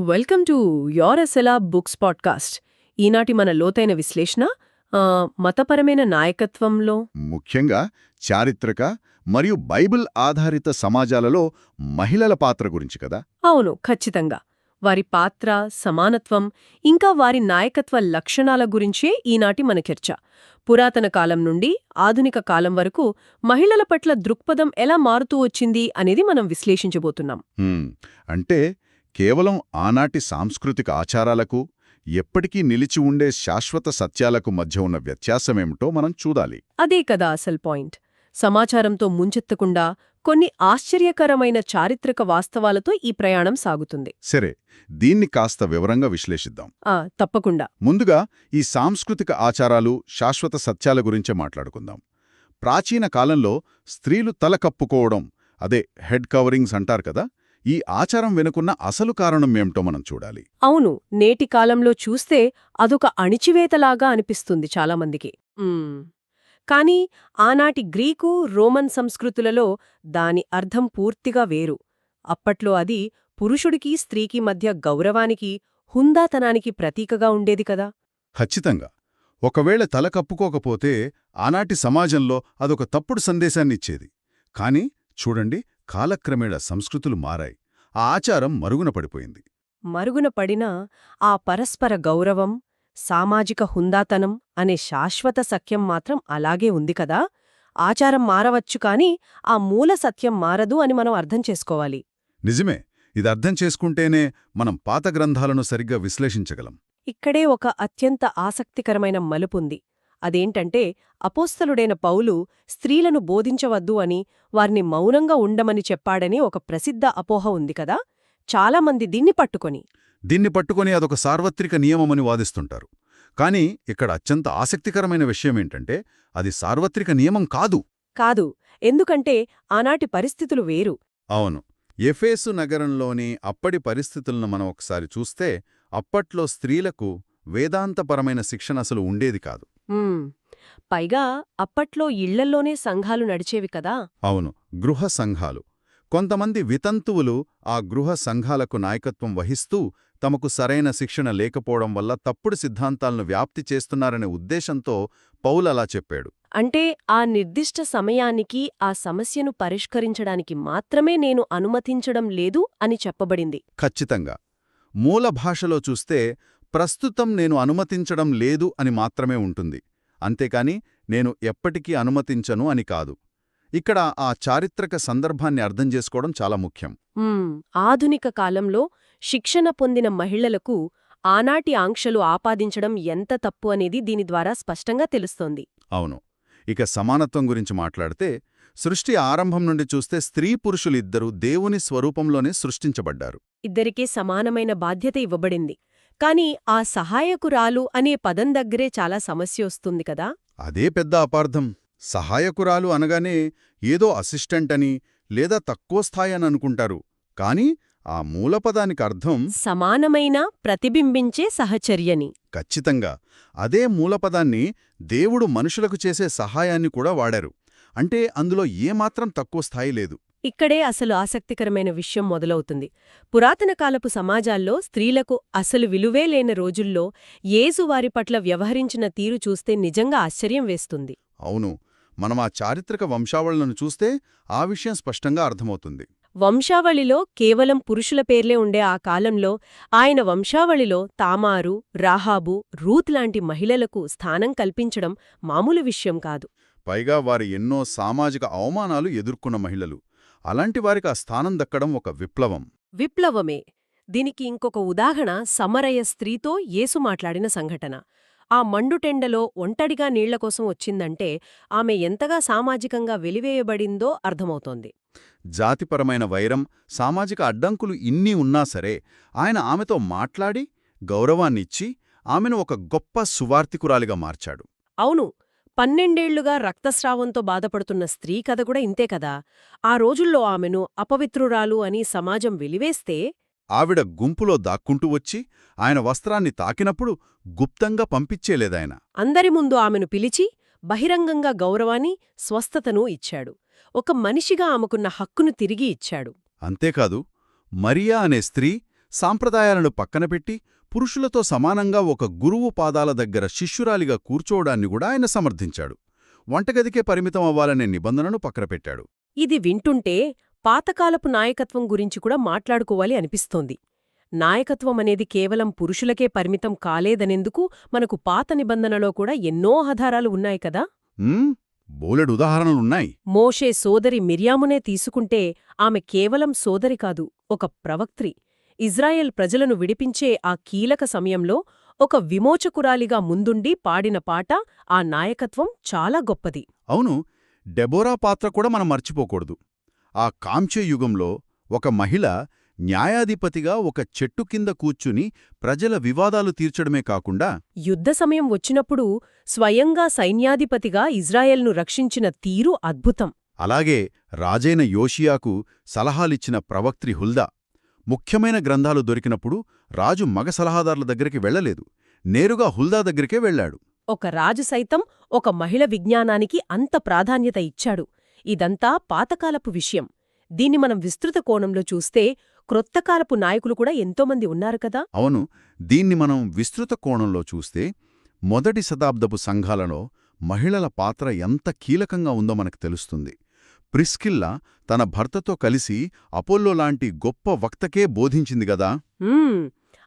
Welcome to your ఎసెలా books podcast. ఈనాటి మన లోతైన విశ్లేషణ మతపరమైన నాయకత్వంలో ముఖ్యంగా చారిత్రక మరియు బైబిల్ ఆధారిత సమాజాలలో మహిళల పాత్ర గురించి కదా. అవును, ఖచ్చితంగా. వారి పాత్ర, సమానత్వం, ఇంకా వారి నాయకత్వ లక్షణాల గురించే ఈనాటి మన చర్చ. పురాతన కాలం నుండి ఆధునిక కాలం వరకు మహిళల పట్ల దృక్పథం ఎలా మారుతూ వచ్చింది అనేది మనం విశ్లేషించబోతున్నాం. అంటే కేవలం ఆనాటి సాంస్కృతిక ఆచారాలకు, ఎప్పటికీ నిలిచి ఉండే శాశ్వత సత్యాలకు మధ్య ఉన్న వ్యత్యాసమేమిటో మనం చూడాలి. అదే కదా అసలు పాయింట్. సమాచారంతో ముంచెత్తకుండా కొన్ని ఆశ్చర్యకరమైన చారిత్రక వాస్తవాలతో ఈ ప్రయాణం సాగుతుంది. సరే, దీన్ని కాస్త వివరంగా విశ్లేషిద్దాం. తప్పకుండా. ముందుగా ఈ సాంస్కృతిక ఆచారాలు, శాశ్వత సత్యాల గురించే మాట్లాడుకుందాం. ప్రాచీన కాలంలో స్త్రీలు తల కప్పుకోవడం, అదే హెడ్ కవరింగ్స్ అంటారు కదా, ఈ ఆచారం వెనుకున్న అసలు కారణం ఏమిటో మనం చూడాలి. అవును, నేటి కాలంలో చూస్తే అదొక అణిచివేతలాగా అనిపిస్తుంది చాలామందికి. కానీ ఆనాటి గ్రీకు, రోమన్ సంస్కృతులలో దాని అర్థం పూర్తిగా వేరు. అప్పట్లో అది పురుషుడికి, స్త్రీకి మధ్య గౌరవానికి, హుందాతనానికి ప్రతీకగా ఉండేది కదా. ఖచ్చితంగా. ఒకవేళ తల కప్పుకోకపోతే ఆనాటి సమాజంలో అదొక తప్పుడు సందేశాన్నిచ్చేది. కాని చూడండి, కాలక్రమేణా సంస్కృతులు మారాయి. ఆ ఆచారం మరుగున పడిపోయింది. మరుగున పడినా ఆ పరస్పర గౌరవం, సామాజిక హుందాతనం అనే శాశ్వత సత్యం మాత్రం అలాగే ఉంది కదా. ఆచారం మారవచ్చు కాని ఆ మూల సత్యం మారదు అని మనం అర్థం చేసుకోవాలి. నిజమే. ఇది అర్థం చేసుకుంటేనే మనం పాత గ్రంథాలను సరిగ్గా విశ్లేషించగలం. ఇక్కడే ఒక అత్యంత ఆసక్తికరమైన మలుపుంది. అదేంటంటే, అపోస్తలుడైన పౌలు స్త్రీలను బోధించవద్దు అని, వారిని మౌనంగా ఉండమని చెప్పాడని ఒక ప్రసిద్ధ అపోహ ఉంది కదా. చాలామంది దీన్ని పట్టుకొని అదొక సార్వత్రిక నియమమని వాదిస్తుంటారు. కానీ ఇక్కడ అత్యంత ఆసక్తికరమైన విషయమేంటంటే, అది సార్వత్రిక నియమం కాదు. ఎందుకంటే ఆనాటి పరిస్థితులు వేరు. అవును. ఎఫేసు నగరంలోని అప్పటి పరిస్థితులను మనం ఒకసారి చూస్తే, అప్పట్లో స్త్రీలకు వేదాంతపరమైన శిక్షణ అసలు ఉండేది కాదు. పైగా అప్పట్లో ఇళ్లల్లోనే సంఘాలు నడిచేవి కదా. అవును, గృహ సంఘాలు. కొంతమంది వితంతువులు ఆ గృహ సంఘాలకు నాయకత్వం వహిస్తూ తమకు సరైన శిక్షణ లేకపోవడం వల్ల తప్పుడు సిద్ధాంతాలను వ్యాప్తి చేస్తున్నారనే ఉద్దేశంతో పౌలలా చెప్పాడు. అంటే ఆ నిర్దిష్ట సమయానికి ఆ సమస్యను పరిష్కరించడానికి మాత్రమే నేను అనుమతించడం లేదు అని చెప్పబడింది. ఖచ్చితంగా. మూల భాషలో చూస్తే ప్రస్తుతం నేను అనుమతించడం లేదు అని మాత్రమే ఉంటుంది. అంతేకాని నేను ఎప్పటికీ అనుమతించను అని కాదు. ఇక్కడ ఆ చారిత్రక సందర్భాన్ని అర్థం చేసుకోవడం చాలా ముఖ్యం. ఆధునిక కాలంలో శిక్షణ పొందిన మహిళలకు ఆనాటి ఆంక్షలు ఆపాదించడం ఎంత తప్పు అనేది దీని ద్వారా స్పష్టంగా తెలుస్తోంది. అవును. ఇక సమానత్వం గురించి మాట్లాడితే, సృష్టి ఆరంభం నుండి చూస్తే స్త్రీ పురుషులిద్దరూ దేవుని స్వరూపంలోనే సృష్టించబడ్డారు. ఇద్దరికీ సమానమైన బాధ్యత ఇవ్వబడింది. కాని ఆ సహాయకురాలు అనే పదం దగ్గరే చాలా సమస్య వస్తుంది కదా. అదే పెద్ద అపార్థం. సహాయకురాలు అనగానే ఏదో అసిస్టెంట్ అని లేదా తక్కువ స్థాయి అనుకుంటారు. కాని ఆ మూలపదానికి అర్థం సమానమైన, ప్రతిబింబించే సహచర్యని. ఖచ్చితంగా. అదే మూలపదాన్ని దేవుడు మనుషులకు చేసే సహాయాన్ని కూడా వాడారు. అంటే అందులో ఏమాత్రం తక్కువ స్థాయి లేదు. ఇక్కడే అసలు ఆసక్తికరమైన విషయం మొదలవుతుంది. పురాతన కాలపు సమాజాల్లో స్త్రీలకు అసలు విలువే లేని రోజుల్లో యేసు వారి పట్ల వ్యవహరించిన తీరు చూస్తే నిజంగా ఆశ్చర్యం వేస్తుంది. అవును. మనం ఆ చారిత్రక వంశావళులను చూస్తే ఆ విషయం స్పష్టంగా అర్థమవుతుంది. వంశావళిలో కేవలం పురుషుల పేర్లే ఉండే ఆ కాలంలో ఆయన వంశావళిలో తామారు, రాహాబు, రూత్ లాంటి మహిళలకు స్థానం కల్పించడం మామూలు విషయం కాదు. పైగా వారి ఎన్నో సామాజిక అవమానాలు ఎదుర్కొన్న మహిళలు. అలాంటి వారికి ఆ స్థానం దక్కడం ఒక విప్లవమే. దీనికి ఇంకొక ఉదాహరణ సమరయ స్త్రీతో యేసు మాట్లాడిన సంఘటన. ఆ మండుటెండలో ఒంటడిగా నీళ్లకోసం వచ్చిందంటే ఆమె ఎంతగా సామాజికంగా వెలివేయబడిందో అర్థమవుతోంది. జాతిపరమైన వైరం, సామాజిక అడ్డంకులు ఇన్ని ఉన్నా సరే ఆయన ఆమెతో మాట్లాడి గౌరవాన్నిచ్చి ఆమెను ఒక గొప్ప సువార్తికురాలిగా మార్చాడు. అవును. 12 ఏళ్లుగా రక్తస్రావంతో బాధపడుతున్న స్త్రీ కథ కూడా ఇంతే కదా. ఆ రోజుల్లో ఆమెను అపవిత్రురాలు అని సమాజం వెలివేస్తే ఆవిడ గుంపులో దాక్కుంటూ వచ్చి ఆయన వస్త్రాన్ని తాకినప్పుడు గుప్తంగా పంపించేలేదాయన. అందరి ముందు ఆమెను పిలిచి బహిరంగంగా గౌరవాన్ని, స్వస్థతను ఇచ్చాడు. ఒక మనిషిగా ఆమెకున్న హక్కును తిరిగి ఇచ్చాడు. అంతేకాదు, మరియా అనే స్త్రీ సాంప్రదాయాలను పక్కనపెట్టి పురుషులతో సమానంగా ఒక గురువు పాదాల దగ్గర శిష్యురాలిగా కూర్చోవడాన్ని కూడా ఆయన సమర్థించాడు. వంటగదికే పరిమితం అవ్వాలనే నిబంధనను పక్కనపెట్టాడు. ఇది వింటుంటే పాతకాలపు నాయకత్వం గురించి కూడా మాట్లాడుకోవాలి అనిపిస్తోంది. నాయకత్వం అనేది కేవలం పురుషులకే పరిమితం కాలేదనేందుకు మనకు పాత నిబంధనలో కూడా ఎన్నో ఆధారాలు ఉన్నాయి కదా. బోలెడు ఉదాహరణలున్నాయి. మోషే సోదరి మిర్యామునే తీసుకుంటే ఆమె కేవలం సోదరి కాదు, ఒక ప్రవక్త్రి. ఇజ్రాయెల్ ప్రజలను విడిపించే ఆ కీలక సమయంలో ఒక విమోచకురాలిగా ముందుండి పాడిన పాట, ఆ నాయకత్వం చాలా గొప్పది. అవును, డెబోరా పాత్ర కూడా మనం మర్చిపోకూడదు. ఆ కాంస్య యుగంలో ఒక మహిళ న్యాయాధిపతిగా ఒక చెట్టు కింద కూర్చుని ప్రజల వివాదాలు తీర్చడమే కాకుండా యుద్ధ సమయం వచ్చినప్పుడు స్వయంగా సైన్యాధిపతిగా ఇజ్రాయెల్ను రక్షించిన తీరు అద్భుతం. అలాగే రాజైన యోషియాకు సలహాలిచ్చిన ప్రవక్త్రి హుల్దా. ముఖ్యమైన గ్రంథాలు దొరికినప్పుడు రాజు మగ సలహాదారుల దగ్గరికి వెళ్లలేదు, నేరుగా హుల్దా దగ్గరికే వెళ్లాడు. ఒక రాజు సైతం ఒక మహిళ విజ్ఞానానికి అంత ప్రాధాన్యత ఇచ్చాడు. ఇదంతా పాతకాలపు విషయం. దీన్ని మనం విస్తృత కోణంలో చూస్తే క్రొత్తకాలపు నాయకులు కూడా ఎంతోమంది ఉన్నారు కదా. అవును, దీన్ని మనం విస్తృత కోణంలో చూస్తే మొదటి శతాబ్దపు సంఘాలలో మహిళల పాత్ర ఎంత కీలకంగా ఉందో మనకు తెలుస్తుంది. ప్రిస్కిల్లా తన భర్తతో కలిసి అపోల్లో లాంటి గొప్ప వక్తకే బోధించింది గదా.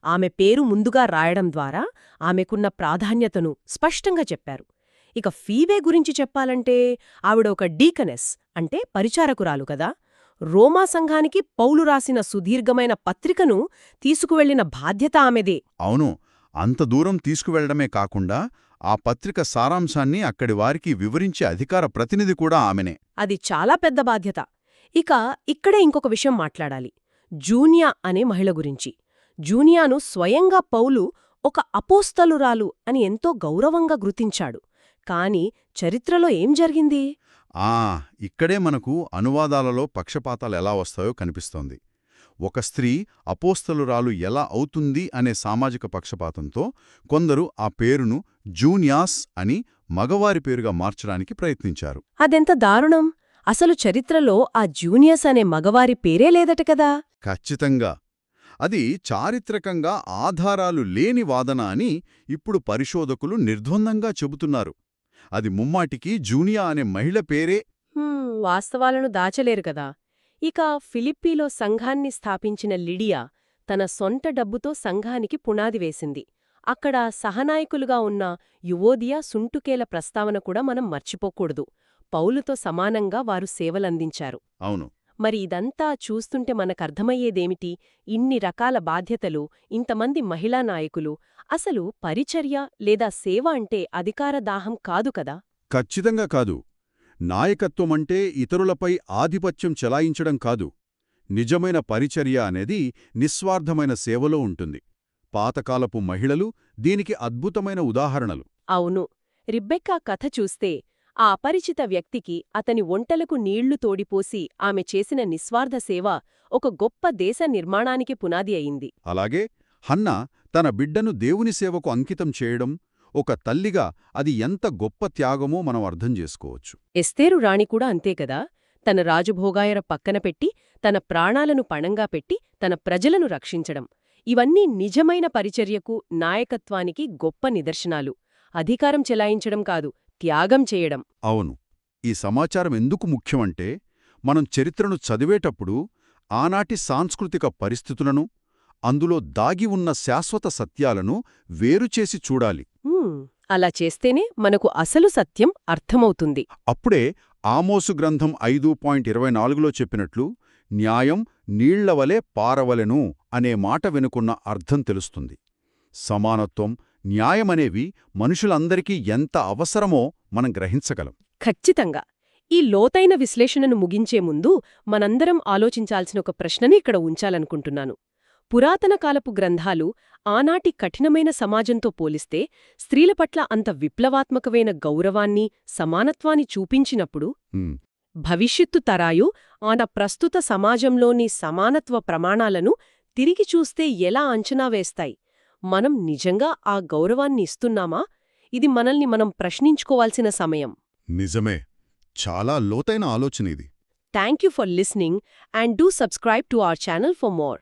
ఆమె పేరు ముందుగా రాయడం ద్వారా ఆమెకున్న ప్రాధాన్యతను స్పష్టంగా చెప్పారు. ఇక ఫీవే గురించి చెప్పాలంటే ఆవిడ ఒక డీకనెస్, అంటే పరిచారకురాలు కదా. రోమా సంఘానికి పౌలు రాసిన సుదీర్ఘమైన పత్రికను తీసుకువెళ్లిన బాధ్యత ఆమెదే. అవును, అంత దూరం తీసుకువెళ్లడమే కాకుండా ఆ పత్రిక సారాంశాన్ని అక్కడి వారికి వివరించే అధికార ప్రతినిధి కూడా ఆమెనే. అది చాలా పెద్ద బాధ్యత. ఇక్కడే ఇంకొక విషయం మాట్లాడాలి, జూనియా అనే మహిళ గురించి. జూనియాను స్వయంగా పౌలు ఒక అపోస్తలురాలు అని ఎంతో గౌరవంగా గుర్తించాడు. కాని చరిత్రలో ఏం జరిగింది? ఇక్కడే మనకు అనువాదాలలో పక్షపాతాలెలా వస్తాయో కనిపిస్తోంది. ఒక స్త్రీ అపోస్తలురాలు ఎలా అవుతుంది అనే సామాజిక పక్షపాతంతో కొందరు ఆ పేరును జూనియాస్ అని మగవారి పేరుగా మార్చడానికి ప్రయత్నించారు. అదెంత దారుణం! అసలు చరిత్రలో ఆ జూనియస్ అనే మగవారి పేరే లేదట కదా. ఖచ్చితంగా. అది చారిత్రకంగా ఆధారాలు లేని వాదన అని ఇప్పుడు పరిశోధకులు నిర్ద్వందంగా చెబుతున్నారు. అది ముమ్మాటికి జూనియా అనే మహిళ పేరే. వాస్తవాలను దాచలేరు కదా. ఇక ఫిలిప్పీలో సంఘాన్ని స్థాపించిన లిడియా తన సొంత డబ్బుతో సంఘానికి పునాది వేసింది. అక్కడ సహనాయకులుగా ఉన్న యువోదియా, సుంటుకేల ప్రస్తావన కూడా మనం మర్చిపోకూడదు. పౌలుతో సమానంగా వారు సేవలందించారు. అవును. మరి ఇదంతా చూస్తుంటే మనకర్థమయ్యేదేమిటి? ఇన్ని రకాల బాధ్యతలు, ఇంతమంది మహిళా నాయకులు. అసలు పరిచర్య లేదా సేవ అంటే అధికార దాహం కాదు కదా. ఖచ్చితంగా కాదు. నాయకత్వమంటే ఇతరులపై ఆధిపత్యం చెలాయించడం కాదు. నిజమైన పరిచర్య అనేది నిస్వార్థమైన సేవలో ఉంటుంది. పాతకాలపు మహిళలు దీనికి అద్భుతమైన ఉదాహరణలు. అవును. రిబ్బెక్కా కథ చూస్తే ఆ అపరిచిత వ్యక్తికి అతని ఒంటలకు నీళ్లు తోడిపోసి ఆమె చేసిన నిస్వార్థ సేవ ఒక గొప్ప దేశ నిర్మాణానికి పునాది అయింది. అలాగే హన్నా తన బిడ్డను దేవుని సేవకు అంకితం చేయడం, ఒక తల్లిగా అది ఎంత గొప్ప త్యాగమో మనం అర్థం చేసుకోవచ్చు. ఎస్తేరు రాణి కూడా అంతే కదా. తన రాజభోగాయర పక్కన పెట్టి, తన ప్రాణాలను పణంగా పెట్టి, తన ప్రజలను రక్షించడం. ఇవన్నీ నిజమైన పరిచర్యకు, నాయకత్వానికి గొప్ప నిదర్శనాలు. అధికారం చెలాయించడం కాదు, త్యాగం చేయడం. అవును. ఈ సమాచారం ఎందుకు ముఖ్యమంటే, మనం చరిత్రను చదివేటప్పుడు ఆనాటి సాంస్కృతిక పరిస్థితులను, అందులో దాగి ఉన్న శాశ్వత సత్యాలను వేరుచేసి చూడాలి. అలా చేస్తేనే మనకు అసలు సత్యం అర్థమవుతుంది. అప్పుడే ఆమోసు గ్రంథం 5:24లో చెప్పినట్లు న్యాయం నీళ్లవలె పారవలెను అనే మాట వెనుకున్న అర్థం తెలుస్తుంది. సమానత్వం, న్యాయమనేవి మనుషులందరికీ ఎంత అవసరమో మనం గ్రహించగలం. ఖచ్చితంగా. ఈ లోతైన విశ్లేషణను ముగించే ముందు మనందరం ఆలోచించాల్సిన ఒక ప్రశ్నని ఇక్కడ ఉంచాలనుకుంటున్నాను. పురాతన కాలపు గ్రంథాలు ఆనాటి కఠినమైన సమాజంతో పోలిస్తే స్త్రీల పట్ల అంత విప్లవాత్మకమైన గౌరవాన్ని, సమానత్వాన్ని చూపించినప్పుడు భవిష్యత్తు తరాయు ఆన ప్రస్తుత సమాజంలోని సమానత్వ ప్రమాణాలను తిరిగి చూస్తే ఎలా అంచనా వేస్తాయి? మనం నిజంగా ఆ గౌరవాన్ని ఇస్తున్నామా? ఇది మనల్ని మనం ప్రశ్నించుకోవాల్సిన సమయం. నిజమే. చాలా లోతైన ఆలోచన ఇది. Thank you for listening and do subscribe to our channel for more.